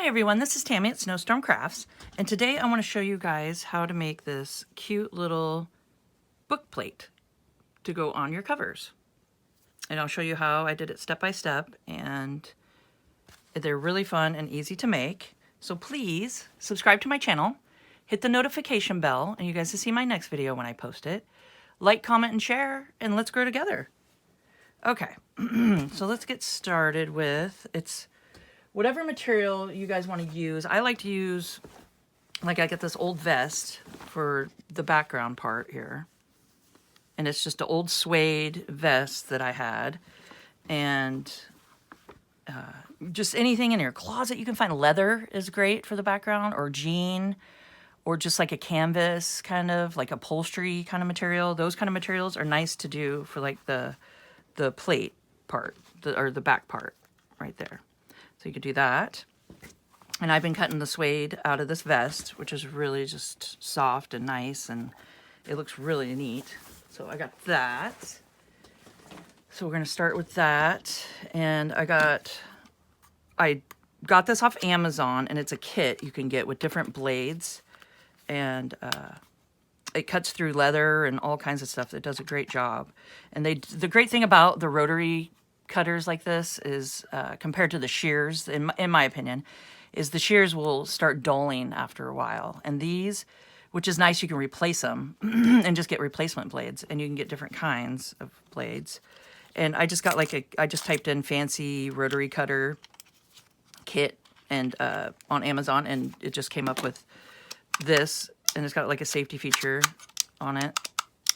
Hi everyone, this is Tammy at Snowstorm Crafts, and today I want to show you guys how to make this cute little book plate to go on your covers. And I'll show you how I did it step by step, and they're really fun and easy to make. So please subscribe to my channel, hit the notification bell, and you guys will see my next video when I post it. Like, comment, and share, and let's grow together. Okay, so let's get started with, whatever material you guys want to use. I like to use, like I get this old vest for the background part here. And it's just an old suede vest that I had. And just anything in your closet you can find. Leather is great for the background, or jean, or just like a canvas kind of, like upholstery kind of material. Those kind of materials are nice to do for like the plate part, or the back part right there. So you could do that. And I've been cutting the suede out of this vest, which is really just soft and nice, and it looks really neat. So I got that. So we're gonna start with that. And I got this off Amazon, and it's a kit you can get with different blades. And it cuts through leather and all kinds of stuff. It does a great job. And the great thing about the rotary cutters like this is, compared to the shears, in my opinion, is the shears will start dulling after a while. And these, which is nice, you can replace them and just get replacement blades, and you can get different kinds of blades. And I just got I just typed in fancy rotary cutter kit and on Amazon, and it just came up with this, and it's got like a safety feature on it,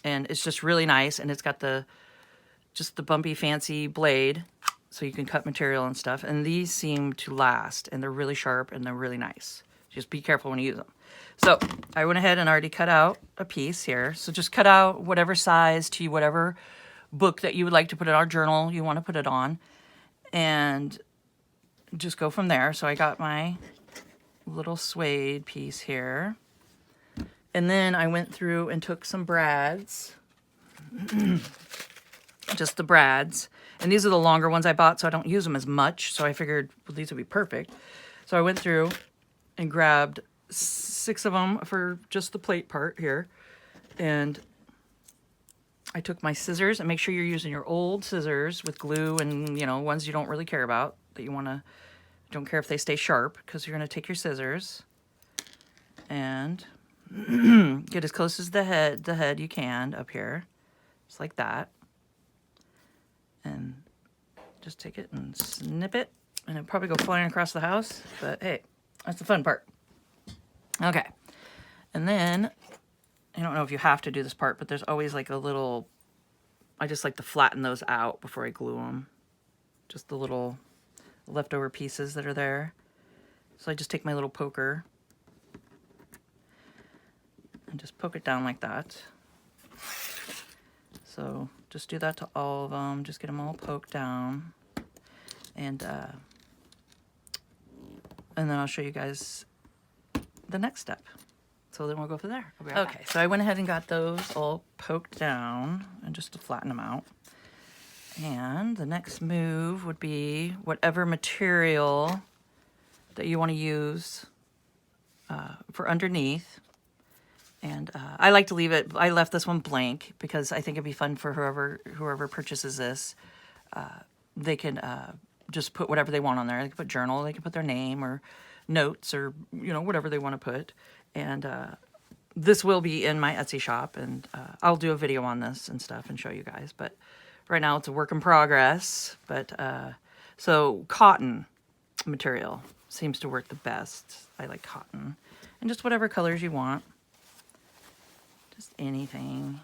and it's just really nice. And it's got just the bumpy fancy blade, so you can cut material and stuff. And these seem to last, and they're really sharp, and they're really nice. Just be careful when you use them. So I went ahead and already cut out a piece here. So just cut out whatever size to whatever book that you would like to put in, our journal you want to put it on, and just go from there. So I got my little suede piece here, and then I went through and took some brads. Just the brads, and these are the longer ones I bought, so I don't use them as much, so I figured, well, these would be perfect. So I went through and grabbed 6 of them for just the plate part here, and I took my scissors, and make sure you're using your old scissors with glue, and ones you don't really care about, that don't care if they stay sharp, because you're going to take your scissors and get as close as the head you can up here, just like that. And just take it and snip it, and it'll probably go flying across the house, but hey, that's the fun part. Okay, and then, I don't know if you have to do this part, but there's always like a little, I just like to flatten those out before I glue them, just the little leftover pieces that are there. So I just take my little poker and just poke it down like that. So just do that to all of them. Just get them all poked down. And then I'll show you guys the next step. So then we'll go from there. Okay, so I went ahead and got those all poked down, and just to flatten them out. And the next move would be whatever material that you want to use for underneath. And I like to leave it, I left this one blank because I think it'd be fun for whoever purchases this. They can just put whatever they want on there. They can put journal, they can put their name or notes, or whatever they want to put. And this will be in my Etsy shop, and I'll do a video on this and stuff and show you guys. But right now it's a work in progress. But so cotton material seems to work the best. I like cotton, and just whatever colors you want. Just anything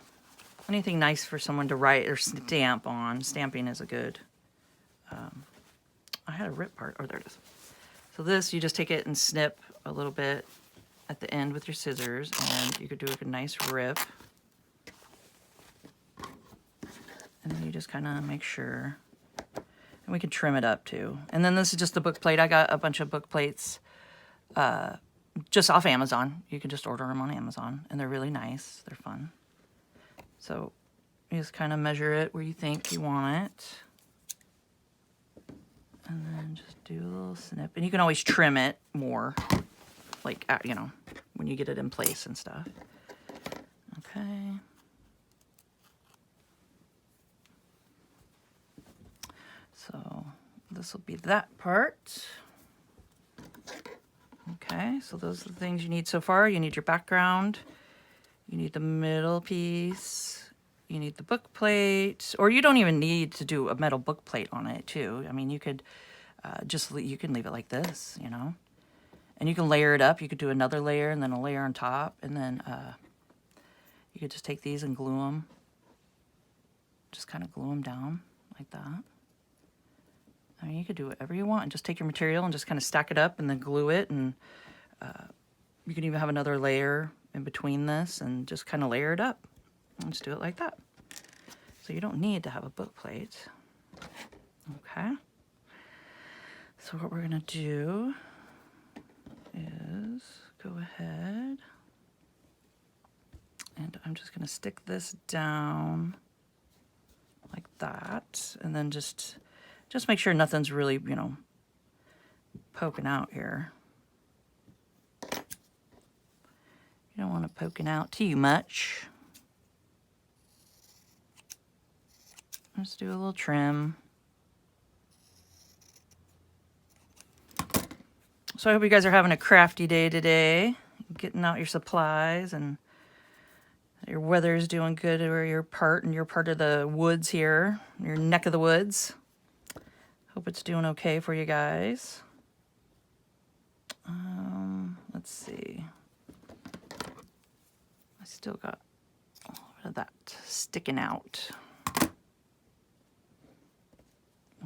nice for someone to write or stamp on. Stamping is a good, I had a rip part, oh, there it is. So this, you just take it and snip a little bit at the end with your scissors, and you could do a nice rip. And then you just kind of make sure, and we can trim it up too. And then this is just the book plate. I got a bunch of book plates, just off Amazon. You can just order them on Amazon, and they're really nice. They're fun. So you just kind of measure it where you think you want it. And then just do a little snip. And you can always trim it more, like, you know, when you get it in place and stuff. Okay. So this will be that part. Okay, so those are the things you need so far. You need your background. You need the middle piece. You need the book plate. Or you don't even need to do a metal book plate on it, too. I mean, you could you can leave it like this, you know. And you can layer it up. You could do another layer and then a layer on top. And then you could just take these and glue them. Just kind of glue them down like that. I mean, you could do whatever you want and just take your material and just kind of stack it up and then glue it. And you can even have another layer in between this and just kind of layer it up. And just do it like that. So you don't need to have a book plate. Okay. So what we're going to do is go ahead and I'm just going to stick this down like that. And then just make sure nothing's really, you know, poking out here. You don't want it poking out too much. Let's do a little trim. So I hope you guys are having a crafty day today, getting out your supplies, and your weather is doing good where you're part of the woods here, your neck of the woods. Hope it's doing okay for you guys. Let's see. I still got a little bit of that sticking out.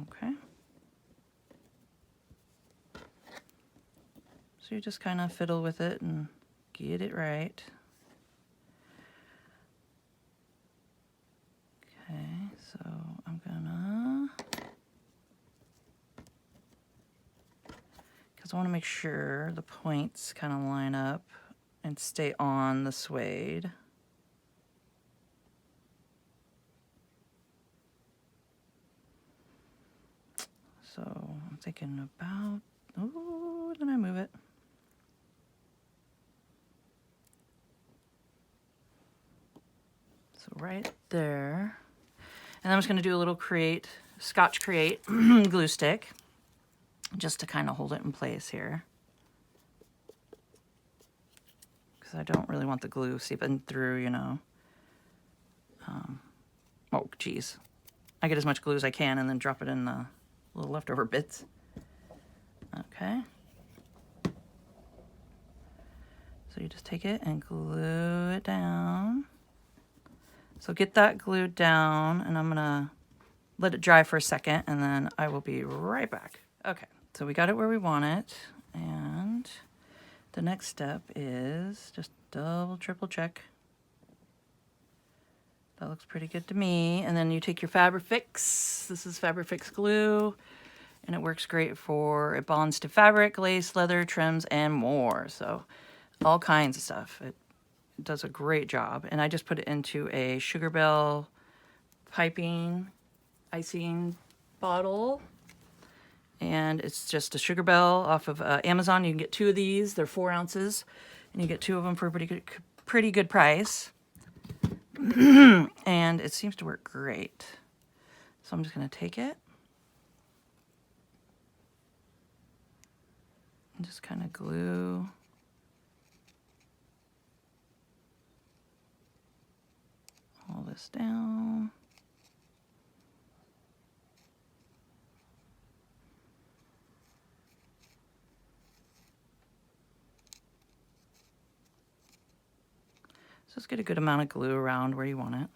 Okay. So you just kind of fiddle with it and get it right. Okay, so I'm gonna, because I want to make sure the points kind of line up and stay on the suede. So I'm thinking about, oh, then I move it. So right there. And I'm just going to do a little Scotch Create glue stick, just to kind of hold it in place here. Because I don't really want the glue seeping through, you know. Oh, geez. I get as much glue as I can and then drop it in the little leftover bits. Okay. So you just take it and glue it down. So get that glued down, and I'm gonna let it dry for a second, and then I will be right back. Okay, so we got it where we want it, and the next step is just double, triple check. That looks pretty good to me. And then you take your Fabrifix. This is Fabrifix glue, and it works great it bonds to fabric, lace, leather, trims, and more. So all kinds of stuff. It does a great job. And I just put it into a Sugar Bell piping icing bottle. And it's just a Sugar Bell off of Amazon. You can get 2 of these. They're 4 ounces. And you get 2 of them for a pretty good price. And it seems to work great. So I'm just going to take it and just kind of glue all this down. So just get a good amount of glue around where you want it.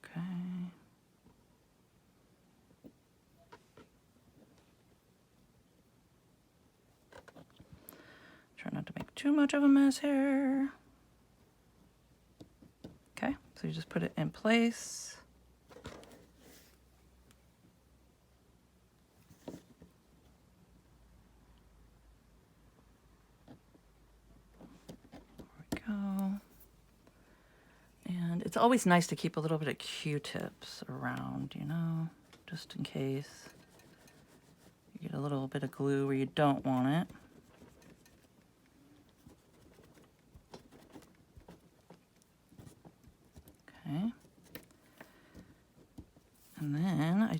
Okay. Try not to make too much of a mess here. Okay, so you just put it in place. it's always nice to keep a little bit of Q-tips around, you know, just in case you get a little bit of glue where you don't want it. Okay. And then I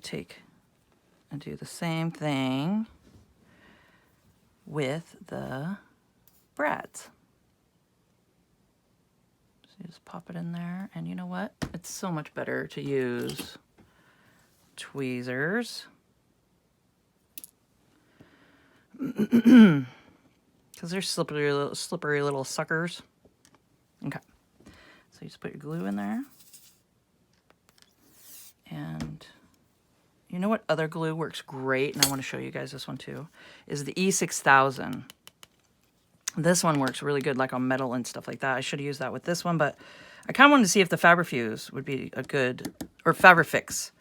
do the same thing with the brads. So you just pop it in there, and you know what? It's so much better to use tweezers because they're slippery little suckers. Okay, so you just put your glue in there, and you know what other glue works great, and I want to show you guys this one too, is the E6000. This one works really good, like on metal and stuff like that. I should have used that with this one, but I kind of wanted to see if the Fabrifuse would be a good, or Fabrifix.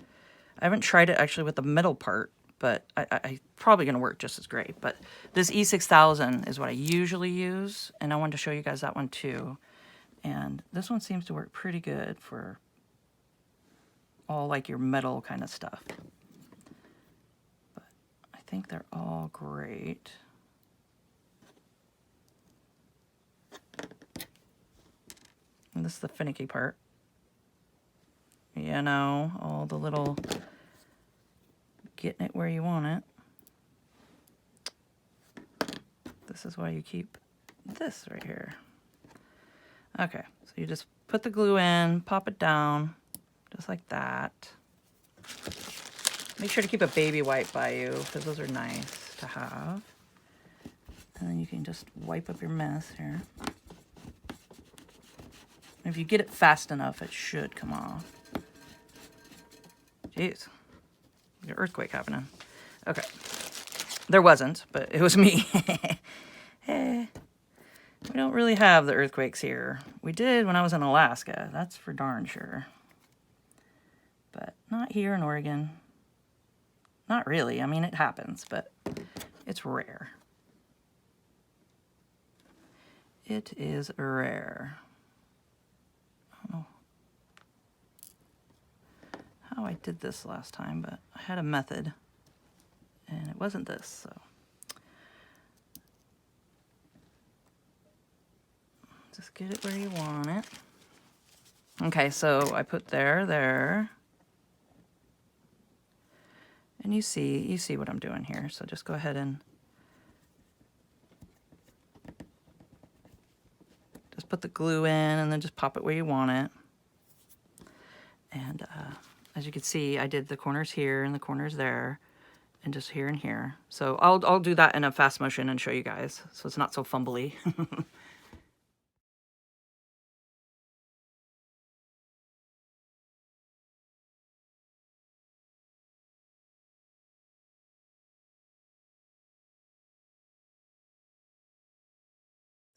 I haven't tried it actually with the metal part, but I probably going to work just as great. But this E6000 is what I usually use, and I wanted to show you guys that one too. And this one seems to work pretty good for all like your metal kind of stuff. But I think they're all great. And this is the finicky part. You know, all the little getting it where you want it. This is why you keep this right here. Okay, so you just put the glue in, pop it down, just like that. Make sure to keep a baby wipe by you, because those are nice to have. And then you can just wipe up your mess here. If you get it fast enough, it should come off. Jeez. There's an earthquake happening. Okay. There wasn't, but it was me. We don't really have the earthquakes here. We did when I was in Alaska. That's for darn sure. But not here in Oregon. Not really. I mean, it happens, but it's rare. It is rare. I don't know how I did this last time, but I had a method, and it wasn't this, so. Just get it where you want it. Okay, so I put there. And you see what I'm doing here, so just go ahead and just put the glue in, and then just pop it where you want it. And as you can see, I did the corners here and the corners there, and just here and here. So I'll do that in a fast motion and show you guys, so it's not so fumbly.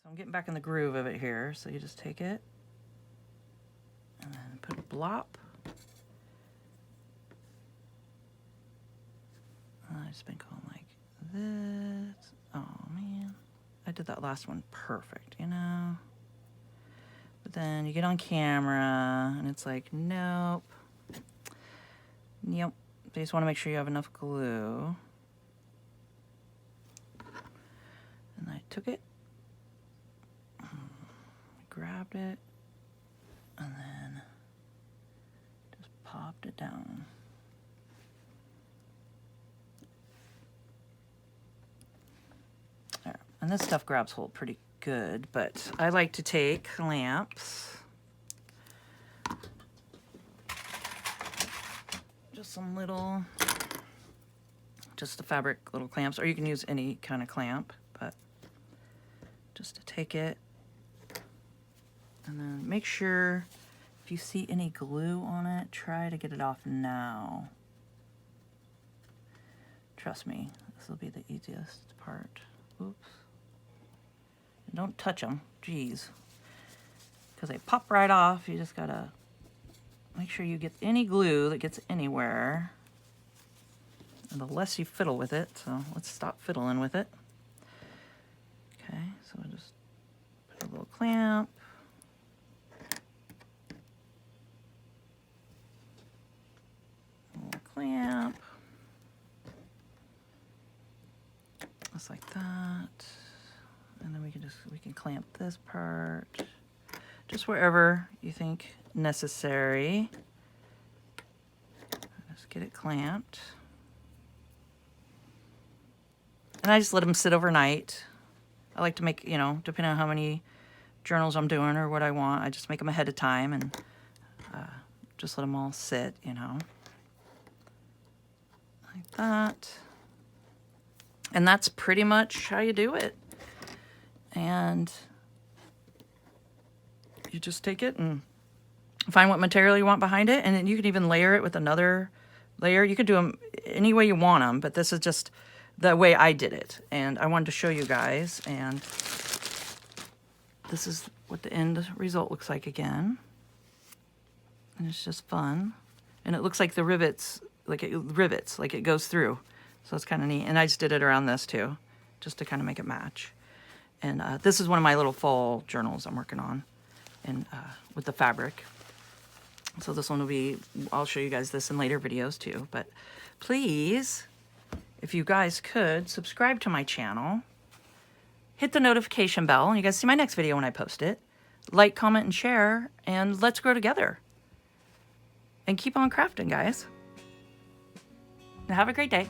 So I'm getting back in the groove of it here, so you just take it and then put a blop. I just been going like this. Oh man, I did that last one perfect, you know? But then you get on camera and it's like, nope. Yep. So you just want to make sure you have enough glue. And I took it, grabbed it, and then just popped it down. There. And this stuff grabs hold pretty good, but I like to take clamps. Just some little, just the fabric little clamps, or you can use any kind of clamp, but just to take it. And then make sure if you see any glue on it, try to get it off now. Trust me, this will be the easiest part. Oops. And don't touch them, geez. Because they pop right off. You just gotta make sure you get any glue that gets anywhere. And the less you fiddle with it, so let's stop fiddling with it. Okay, so I just put a little clamp. Just like that. And then we can clamp this part just wherever you think necessary. Just get it clamped. And I just let them sit overnight. I like to make, you know, depending on how many journals I'm doing or what I want, I just make them ahead of time and just let them all sit, you know, like that. And that's pretty much how you do it. And you just take it and find what material you want behind it, and then you can even layer it with another layer. You could do them any way you want them, but this is just the way I did it. And I wanted to show you guys, and this is what the end result looks like again. And it's just fun. And it looks like the rivets, like it goes through. So it's kind of neat. And I just did it around this too, just to kind of make it match. And this is one of my little fall journals I'm working on, and with the fabric. So this one will be, I'll show you guys this in later videos too. But please, if you guys could, subscribe to my channel. Hit the notification bell, and you guys see my next video when I post it. Like, comment, and share, and let's grow together. And keep on crafting, guys. Have a great day.